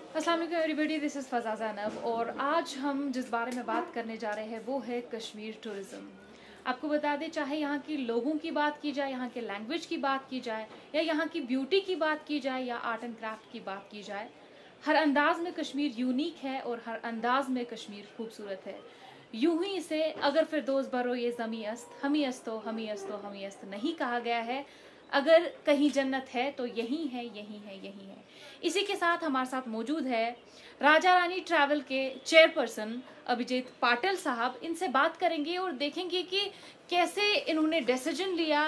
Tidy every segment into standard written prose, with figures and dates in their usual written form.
अस्सलाम वालेकुम everybody, this is फ़ज़ा Zainab और आज हम जिस बारे में बात करने जा रहे हैं वो है कश्मीर टूरिज़्म। आपको बता दें, चाहे यहाँ की लोगों की बात की जाए, यहाँ के लैंग्वेज की बात की जाए या यहाँ की ब्यूटी की बात की जाए या आर्ट एंड क्राफ्ट की बात की जाए, हर अंदाज में कश्मीर यूनिक है और हर अंदाज में कश्मीर खूबसूरत है। यूं ही इसे अगर फिर दोस्त भरो ये ज़मी अस्त, हमी अस्तो हमी अस्तो हमी अस्त नहीं कहा गया है। अगर कहीं जन्नत है तो यही है, यही है, यही है। इसी के साथ हमारे साथ मौजूद है राजा रानी ट्रैवल के चेयरपर्सन अभिजीत पाटिल साहब। इनसे बात करेंगे और देखेंगे कि कैसे इन्होंने डिसीजन लिया।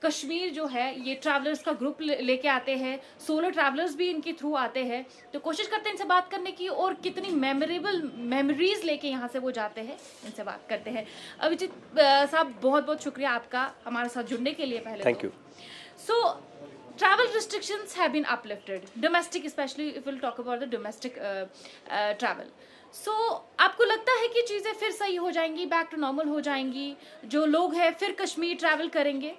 कश्मीर जो है ये ट्रैवलर्स का ग्रुप लेके आते हैं, सोलो ट्रैवलर्स भी इनके थ्रू आते हैं, तो कोशिश करते हैं इनसे बात करने की और कितनी मेमोरेबल मेमोरीज लेके यहाँ से वो जाते हैं। इनसे बात करते हैं। अभिजीत साहब, बहुत बहुत शुक्रिया आपका हमारे साथ जुड़ने के लिए। पहले thank you. So, travel restrictions have been uplifted, domestic especially if we'll talk about the domestic travel. So, आपको लगता है कि चीज़ें फिर सही हो जाएंगी, बैक टू नॉर्मल हो जाएंगी, जो लोग हैं फिर कश्मीर ट्रैवल करेंगे?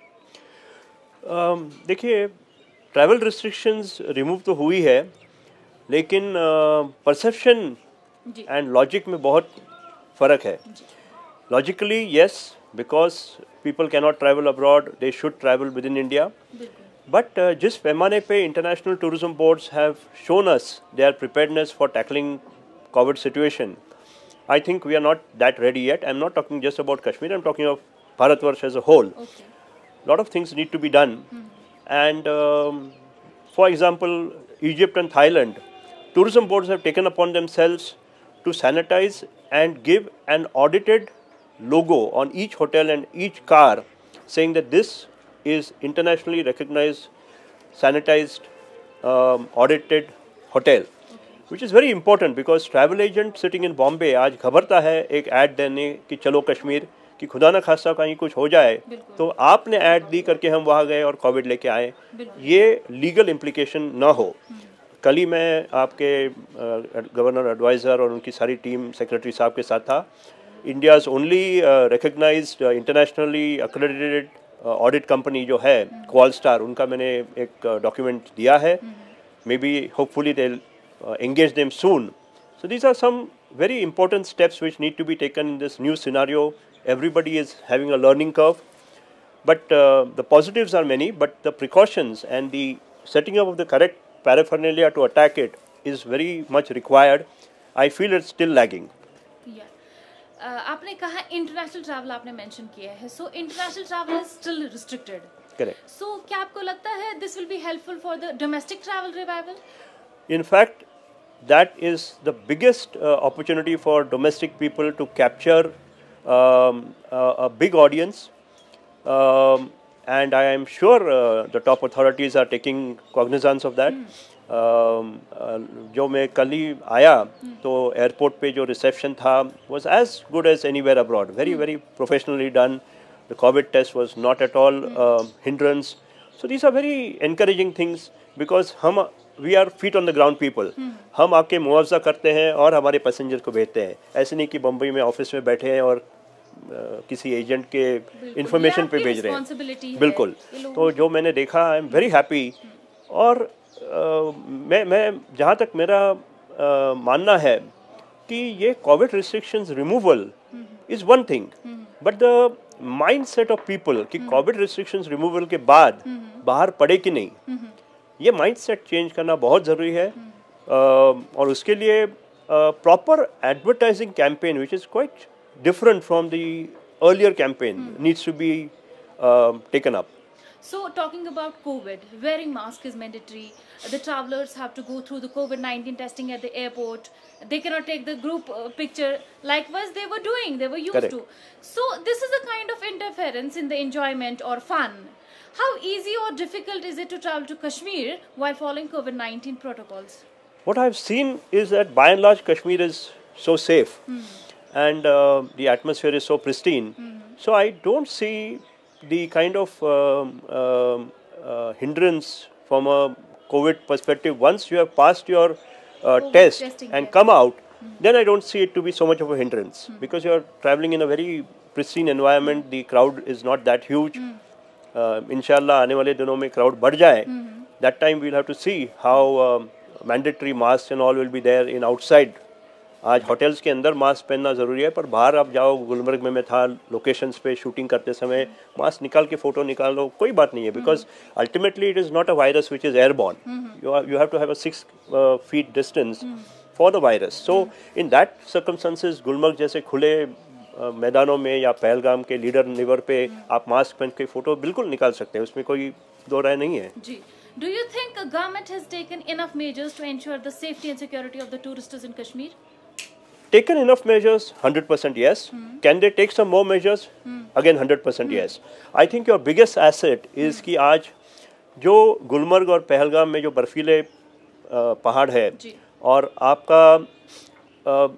देखिए, ट्रैवल रिस्ट्रिक्शंस रिमूव तो हुई है, लेकिन परसेप्शन एंड लॉजिक में बहुत फ़र्क है। Logically yes, because people cannot travel abroad, they should travel within India. But जिस पैमाने पे international tourism boards have shown us their preparedness for tackling COVID situation, I think we are not that ready yet. I'm not talking just about Kashmir, I'm talking of Bharatvarsh as a whole. Okay. Lot of things need to be done. And for example, Egypt and Thailand, tourism boards have taken upon themselves to sanitize and give an audited logo on each hotel and each car saying that this is internationally recognized, sanitized, audited hotel, which is very important because travel agent sitting in Bombay आज घबरता है एक add देने कि चलो कश्मीर, कि खुदा ना खास्ता कहीं कुछ हो जाए तो आपने ऐड दी करके हम वहाँ गए और कोविड लेके आए, ये लीगल इम्प्लीकेशन ना हो। कल ही मैं आपके गवर्नर एडवाइज़र और उनकी सारी टीम सेक्रेटरी साहब के साथ था। India's only recognized internationally accredited audit company जो है Qualstar, उनका मैंने एक डॉक्यूमेंट दिया है। Maybe hopefully they'll engage them soon. So these are some very important steps which need to be taken in this new scenario. Everybody is having a learning curve, but the positives are many, but the precautions and the setting up of the correct paraphernalia to attack it is very much required. I feel it's still lagging. आपने कहा international travel आपने mention किया है, so international travel is still restricted. Correct. So क्या आपको लगता है this will be helpful for the domestic travel revival? In fact, that is the biggest opportunity for domestic people to capture a big audience, and I am sure the top authorities are taking cognizance of that. जो मैं कल ही आया तो airport पे जो reception था was as good as anywhere abroad, very very professionally done. The COVID test was not at all hindrance. So these are very encouraging things because we are feet on the ground people. हम आके मुआवजा करते हैं और हमारे passenger को भेजते हैं। ऐसे नहीं कि बम्बई में ऑफिस में बैठे हैं और किसी एजेंट के इंफॉर्मेशन पे भेज रहे हैं। बिल्कुल। तो जो मैंने देखा, आई एम वेरी हैप्पी। और मैं जहाँ तक मेरा मानना है कि ये Covid restrictions removal is one thing, but the mind set of people कि कोविड रिस्ट्रिक्शंस रिमूवल के बाद बाहर पड़े कि नहीं, ये माइंड सेट चेंज करना बहुत ज़रूरी है। और उसके लिए proper advertising campaign which is quite different from the earlier campaign needs to be taken up. So talking about COVID, wearing mask is mandatory. The travelers have to go through the COVID-19 testing at the airport. They cannot take the group picture likewise they were doing, they were used Correct. to. So this is a kind of interference in the enjoyment or fun. How easy or difficult is it to travel to Kashmir while following COVID-19 protocols? What I've seen is that by and large Kashmir is so safe. And the atmosphere is so pristine. So I don't see the kind of hindrance from a COVID perspective. Once you have passed your test and come out, then I don't see it to be so much of a hindrance because you are traveling in a very pristine environment. The crowd is not that huge. Inshallah, आने वाले दिनों में crowd बढ़ जाए. That time we'll have to see how mandatory mask and all will be there in outside. आज hotels के अंदर mask पहनना ज़रूरी है, पर बाहर आप जाओ, गुलमर्ग में मैं था लोकेशंस पे शूटिंग करते समय, मास्क निकाल के फ़ोटो निकालो, कोई बात नहीं है, because ultimately it is not a virus which is airborne. You have to have a 6 feet distance for the virus. So in that circumstances Gulmarg जैसे खुले मैदानों में या पहलगाम के लीडर रिवर पे आप मास्क पहन के फ़ोटो बिल्कुल निकाल सकते हैं, उसमें कोई दो राय नहीं है. जी. Do you think the government has taken enough measures to ensure the safety and security of the tourists in Kashmir? Taken enough measures, 100% yes. Can they take some more measures? Again 100% yes. I think your biggest asset is कि आज जो गुलमर्ग और पहलगाम में जो बर्फीले पहाड़ है और आपका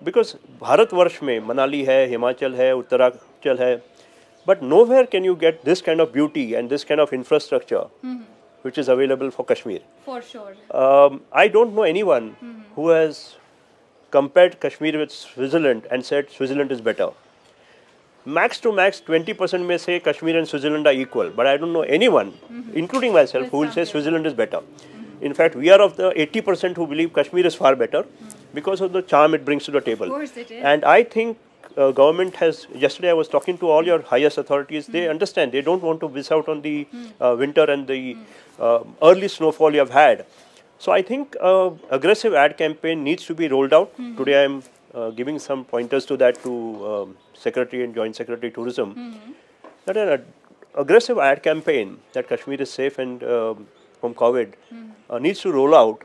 बिकॉज भारतवर्ष में मनाली है, हिमाचल है, उत्तरांचल है, but nowhere can you get this kind of beauty and this kind of infrastructure which is available for Kashmir. For sure. I don't know anyone who has compared Kashmir with Switzerland and said Switzerland is better. Max to max 20% may say Kashmir and Switzerland are equal, but I don't know anyone, including myself, who will say Switzerland is better. In fact, we are of the 80% who believe Kashmir is far better because of the charm it brings to the table. Of course it is. And I think government has, yesterday I was talking to all your highest authorities, they understand, they don't want to miss out on the winter and the early snowfall you have had. So I think aggressive ad campaign needs to be rolled out. Today I am giving some pointers to that to Secretary and Joint Secretary Tourism. That an aggressive ad campaign that Kashmir is safe and from COVID needs to roll out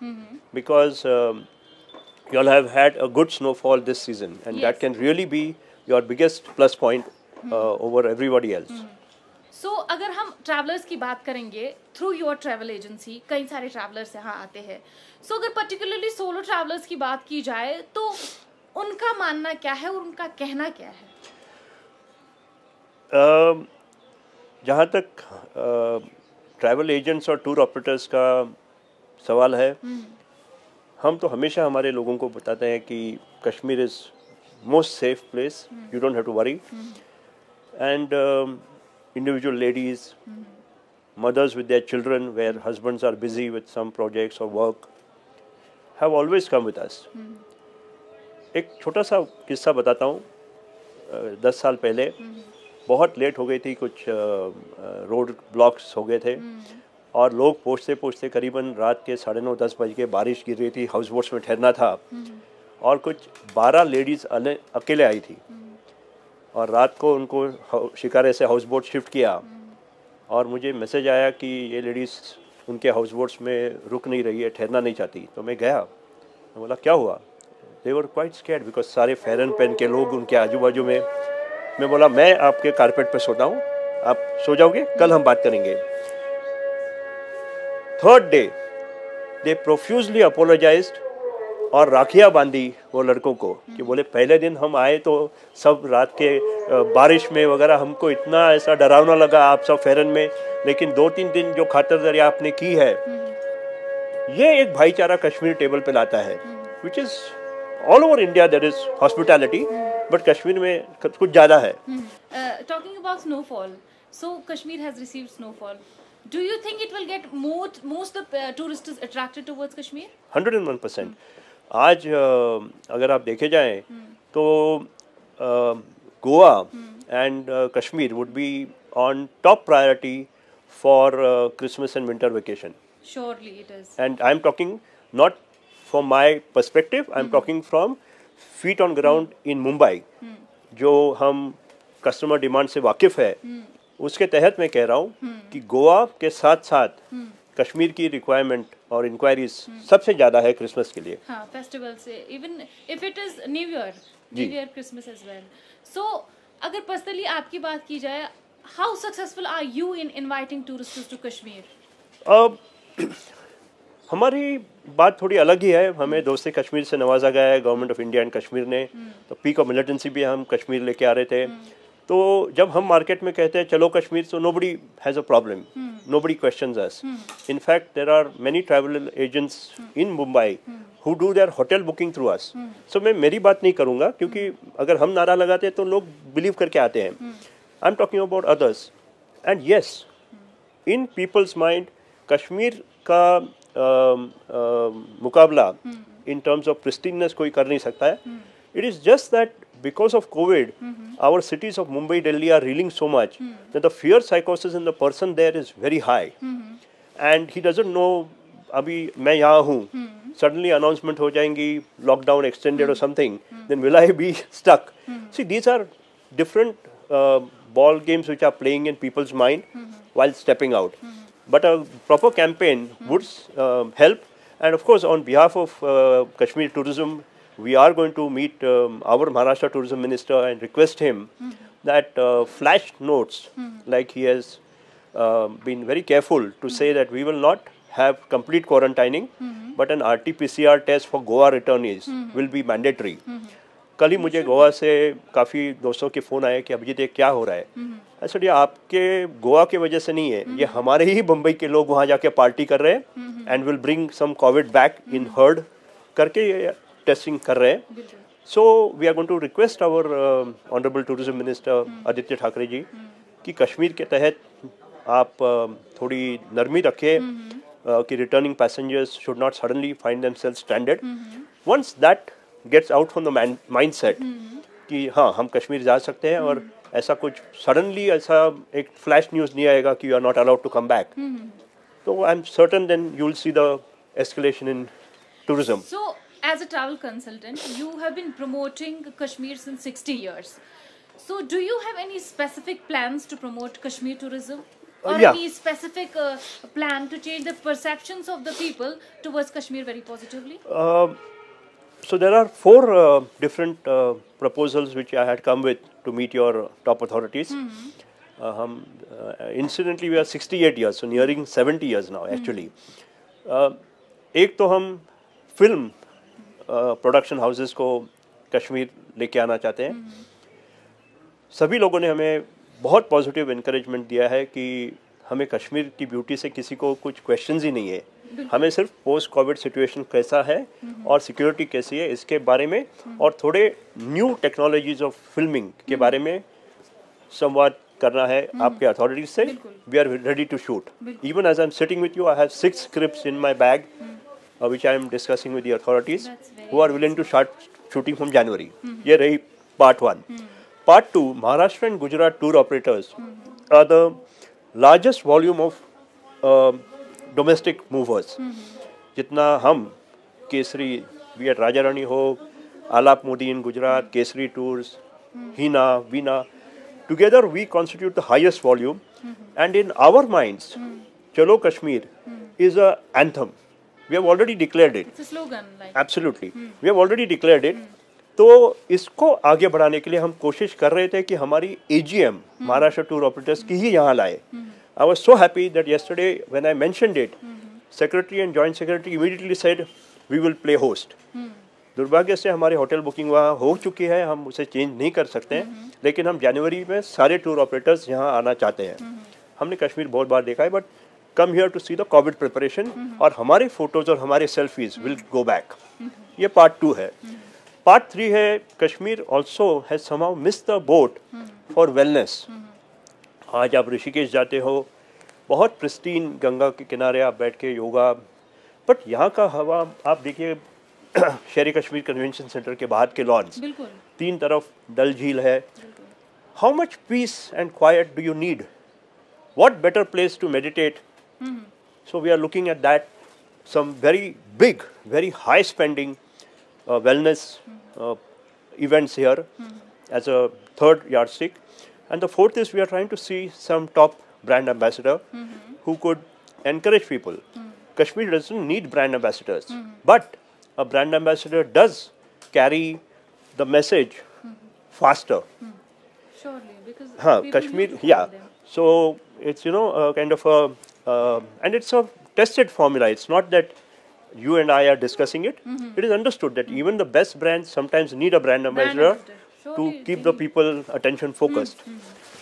because you all have had a good snowfall this season and that can really be your biggest plus point over everybody else. So, अगर हम travellers की बात करेंगे through your travel agency, कई सारे travellers यहाँ आते हैं. सो अगर पर्टिकुलरली सोलो ट्रैवलर्स की बात की जाए तो उनका मानना क्या है और उनका कहना क्या है? जहाँ तक ट्रैवल एजेंट्स और टूर ऑपरेटर्स का सवाल है, हम तो हमेशा हमारे लोगों को बताते हैं कि Kashmir is most safe place, you don't have to worry. And individual ladies, mothers with their children where husbands are busy with some projects or work have always come with us. एक छोटा सा किस्सा बताता हूँ. 10 साल पहले बहुत लेट हो गई थी, कुछ रोड ब्लॉक्स हो गए थे और लोग पहुँचते पहुँचते करीबन रात के 9:30-10 बज के बारिश गिर रही थी, हाउस बोट्स में ठहरना था और कुछ 12 लेडीज़ अकेले आई थी और रात को उनको शिकारे से हाउस बोट शिफ्ट किया और मुझे मैसेज आया कि ये लेडीज़ उनके हाउस बोट्स में रुक नहीं रही है, ठहरना नहीं चाहती. तो मैं गया, मैं बोला क्या हुआ? दे वर क्वाइट स्कैर्ड बिकॉज सारे फेरन पहन के लोग उनके आजू बाजू में. मैं बोला मैं आपके कारपेट पे सोता हूँ, आप सो जाओगे, कल हम बात करेंगे. Third day they profusely apologised और राखियाँ बांधी वो लड़कों को कि बोले पहले दिन हम आए तो सब रात के बारिश में वगैरह हमको इतना ऐसा डरावना लगा, आप सब फेरन में, लेकिन 2-3 दिन जो खातिरदारी आपने की है ये एक भाईचारा कश्मीर टेबल पे लाता है. Which is all over India there is hospitality, but Kashmir में कुछ ज़्यादा है. Talking about snowfall, so Kashmir has received snowfall. Do you think it will get most tourists attracted towards Kashmir? 101%. आज अगर आप देखे जाएं तो Goa and Kashmir would be on top priority for Christmas and winter vacation. Surely it is. And I am talking not from my perspective, I am talking from feet on ground in Mumbai. जो हम customer demand से वाकिफ है उसके तहत मैं कह रहा हूँ कि गोवा के साथ साथ कश्मीर की रिक्वायरमेंट और इंक्वायरीज सबसे ज़्यादा है क्रिसमस के लिए. हाँ, फेस्टिवल से, even if it is new year Christmas as well. So अगर पर्सनली आपकी बात की जाए, how successful are you in inviting tourists to Kashmir? हमारी बात थोड़ी अलग ही है. हमें दोस्ती कश्मीर से नवाजा गया है government of India and Kashmir ने. तो पीक ऑफ मिलिटेंसी भी हम कश्मीर लेके आ रहे थे. तो जब हम मार्केट में कहते हैं चलो कश्मीर, तो nobody has a problem, nobody questions us. In fact there are many travel agents in Mumbai who do their hotel booking through us. सो मैं मेरी बात नहीं करूँगा क्योंकि अगर हम नारा लगाते हैं तो लोग बिलीव करके आते हैं. I am talking about others. And yes, in people's mind Kashmir का मुकाबला in terms of pristineness कोई कर नहीं सकता है. It is just that because of COVID, our cities of Mumbai, Delhi are reeling so much that the fear psychosis in the person there is very high, and he doesn't know. अभी मैं यहाँ हूँ, suddenly announcement हो जाएंगी, lockdown extended or something, then will I be stuck? See, these are different ball games which are playing in people's mind while stepping out. But a proper campaign would help. And of course, on behalf of Kashmir Tourism, we are going to meet our Maharashtra Tourism Minister and request him that flash notes, like he has been very careful to say that we will not have complete quarantining, but an RT-PCR test for Goa returnees will be mandatory. कल ही मुझे गोवा से काफ़ी दोस्तों के phone आए कि अभिजीत ये क्या हो रहा है. ऐसा ये आपके गोवा के वजह से नहीं है, ये हमारे ही बम्बई के लोग वहाँ जाके पार्टी कर रहे हैं and will bring some covid back in herd करके ये टेस्टिंग कर रहे हैं. So we are going to request our honourable tourism minister Aaditya Thackeray ji कि कश्मीर के तहत आप थोड़ी नरमी रखें कि returning passengers should not suddenly find themselves stranded. Once that gets out from the mindset कि हाँ हम कश्मीर जा सकते हैं और ऐसा कुछ सडनली ऐसा एक फ्लैश न्यूज़ नहीं आएगा कि you are not allowed to come back. तो I am certain then you will see the escalation in tourism. So, as a travel consultant, you have been promoting Kashmir since 60 years. So, do you have any specific plans to promote Kashmir tourism? Or Yeah. any specific plan to change the perceptions of the people towards Kashmir very positively? So there are four different proposals which I had come with to meet your top authorities. Incidentally, we are 68 years, so nearing 70 years now actually. एक तो हम film production houses को कश्मीर लेके आना चाहते हैं. सभी लोगों ने हमें बहुत पॉजिटिव इनकरेजमेंट दिया है कि हमें कश्मीर की ब्यूटी से किसी को कुछ क्वेश्चंस ही नहीं है. हमें सिर्फ पोस्ट कोविड सिचुएशन कैसा है और सिक्योरिटी कैसी है इसके बारे में और थोड़े न्यू टेक्नोलॉजीज ऑफ फिल्मिंग के बारे में संवाद करना है आपके अथॉरिटीज से. We are ready to shoot. Even as I am sitting with you, I have 6 scripts in my bag which I am discussing with the authorities who are willing to start shooting from January. ये रही part 1. Part 2, Maharashtra and Gujarat tour operators are the largest volume of domestic movers. जितना हम Kesari, be it Raja Rani हो, Alap Modi in Gujarat, Kesari Tours, Hina, Veena, together we constitute the highest volume. And in our minds, Chalo Kashmir is an anthem. We have already declared it. It's a slogan, like. Absolutely. We have already declared it. तो इसको आगे बढ़ाने के लिए हम कोशिश कर रहे थे कि हमारी AGM महाराष्ट्र टूर ऑपरेटर्स की ही यहाँ लाए. I was so happy that yesterday when I mentioned it, Secretary and Joint Secretary immediately said we will play host. दुर्भाग्य से हमारी होटल बुकिंग वहाँ हो चुकी है, हम उसे चेंज नहीं कर सकते हैं, लेकिन हम जनवरी में सारे टूर ऑपरेटर्स यहाँ आना चाहते हैं. हमने कश्मीर बहुत बार देखा है, but come here to see the COVID preparation और हमारे फोटोज और हमारे सेल्फीज will go back. ये part 2 है. Part 3 है Kashmir also has somehow missed the boat for wellness. आज आप ऋषिकेश जाते हो, बहुत प्रिस्टीन गंगा के किनारे आप बैठ के योगा, बट यहाँ का हवा आप देखिए शहरी कश्मीर कन्वेंशन सेंटर के बाहर के लॉन्स, 3 तरफ डल झील है. How much peace and quiet do you need? What better place to meditate? So we are looking at that, some very big, very high spending wellness events here as a third yardstick. And the fourth is we are trying to see some top brand ambassador who could encourage people. Kashmir doesn't need brand ambassadors, but a brand ambassador does carry the message faster. Surely, because Kashmir, yeah. So it's kind of a and it's a tested formula. It's not that you and I are discussing it. It is understood that even the best brands sometimes need a brand ambassador to keep the people attention focused.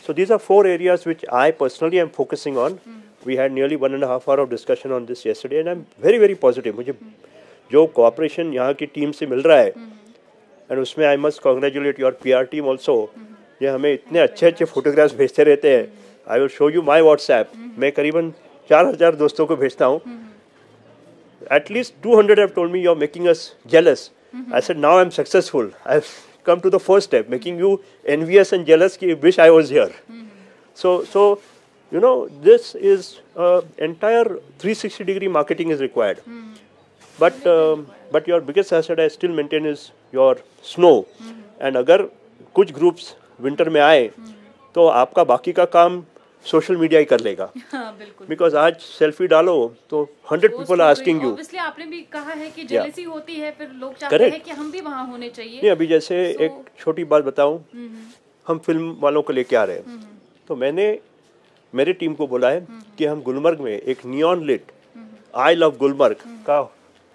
So these are 4 areas which I personally am focusing on. We had nearly 1.5 hours of discussion on this yesterday, and I'm very very positive. मुझे जो cooperation यहाँ की team से मिल रहा है, and उसमें I must congratulate your PR team also. ये हमें इतने अच्छे फोटोग्राफ्स भेजते रहते हैं. I will show you my WhatsApp. मैं करीबन 4,000 दोस्तों को भेजता हूँ. at least 200 have told me you're making us jealous. I said, now I'm successful. I've come to the first step, making you envious and jealous. Ki wish I was here. So you know, this is entire 360-degree marketing is required. But your biggest asset I still maintain is your snow. And अगर कुछ groups winter में आए, तो आपका बाकी का काम social media ही कर लेगा. बिकॉज आज सेल्फी डालो तो 100 people are asking you. Obviously आपने भी कहा है कि जेलसी होती है, फिर लोग चाहते हैं कि हम भी वहाँ होने चाहिए. नहीं, अभी जैसे एक छोटी बात बताऊं, हम फिल्म वालों को लेके आ रहे हैं, तो मैंने मेरे टीम को बोला है कि हम गुलमर्ग में एक neon lit I love Gulmarg का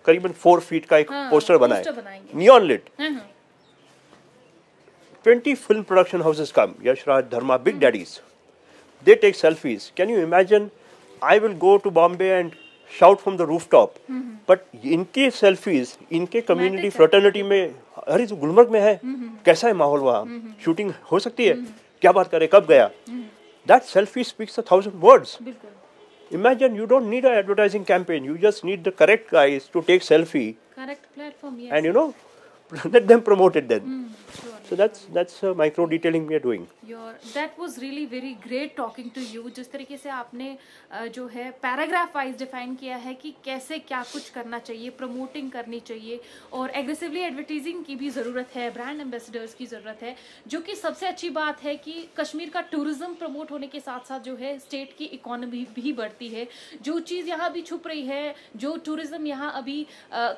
करीबन 4 feet का एक पोस्टर बनाए, neon lit. 20 film production houses come, Yash Raj, Dharma, big daddies. They take selfies. Can you imagine? I will go to Bombay and shout from the rooftop. But इनके selfies, इनके community fraternity में, अरे तो गुलमर्ग में है, कैसा है माहौल वहाँ? शूटिंग हो सकती है? क्या बात करे? कब गया? That selfie speaks 1,000 words. Imagine you don't need an advertising campaign. You just need the correct guys to take selfie. Correct platform, yes. And you know, let them promote it then. Sure. So that's micro detailing we are doing. That was really very great talking to you. जिस तरीके से आपने जो है paragraph wise define किया है कि कैसे क्या कुछ करना चाहिए, प्रमोटिंग करनी चाहिए और एग्रेसिवली एडवर्टाइजिंग की भी ज़रूरत है, ब्रांड एम्बेसडर्स की ज़रूरत है, जो कि सबसे अच्छी बात है कि कश्मीर का टूरिज्म प्रमोट होने के साथ साथ जो है स्टेट की इकोनॉमी भी बढ़ती है. जो चीज़ यहाँ भी छुप रही है, जो टूरिज्म यहाँ अभी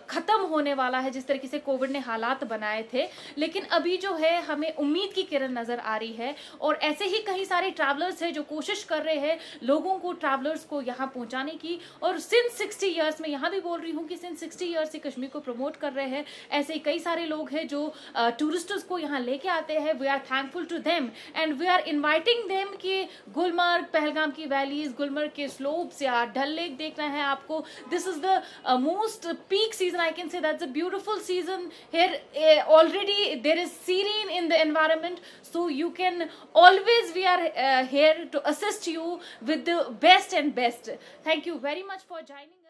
ख़त्म होने वाला है, जिस तरीके से कोविड ने हालात बनाए थे, लेकिन अभी जो है हमें उम्मीद की किरण नज़र आ रही है. और ऐसे ही कई सारे ट्रैवलर्स हैं जो कोशिश कर रहे हैं लोगों को, ट्रैवलर्स को यहाँ पहुँचाने की. और सिंस 60 ईयर्स में, यहाँ भी बोल रही हूँ कि सिंस 60 ईयर्स से कश्मीर को प्रमोट कर रहे हैं. ऐसे कई सारे लोग हैं जो टूरिस्टर्स को यहाँ लेके आते हैं. We are thankful to them and we are inviting them कि गुलमर्ग, पहलगाम की वैलीज, गुलमर्ग के स्लोप्स या डल लेक देखना है आपको. This is the most peak season, I can say that's a beautiful season here. Already there is serene in the environment, so you can always, we are here to assist you with the best and best. Thank you very much for joining.